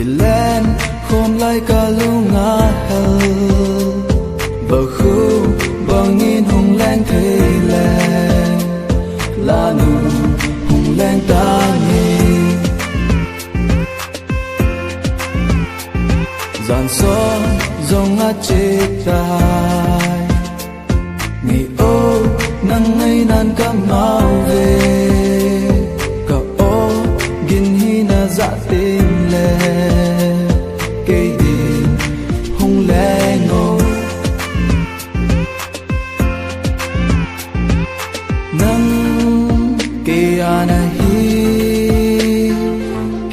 lên khom lại cả lunga hel bờ khu bằng nhìn hồng lên thấy lên là nụ hồng lên ta nghe dàn gió dòng ngát chết tai ngày ô nắng ngày nan cả mau về cả ô gin hi na dạ tim lệ cây điện hung lệ ngô nắng cây ana hi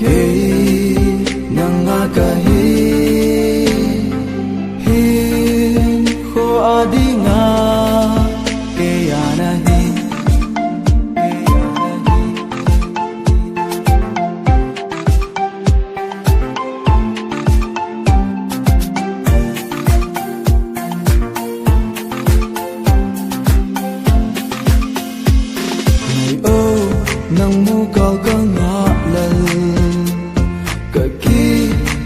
cây nắng a cả hi hi khô a đi nga cây ana hi nang mu kau ka nga lal ka ki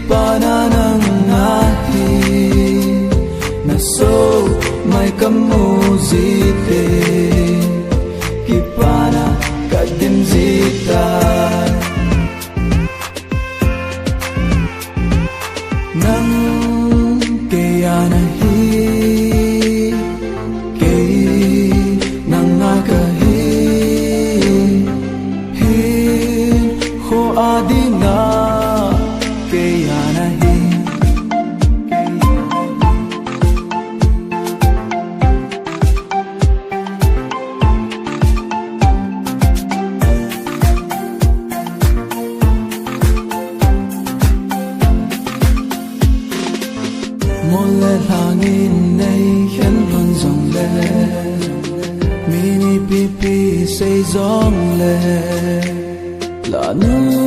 pana nang nga hi na so mai kam mu zite ki pana ka dim zita nang ke ana hi ke nang nga ka adina ke ana hi mole hangin nei khen hon zong le mini pipi say zong le là nơi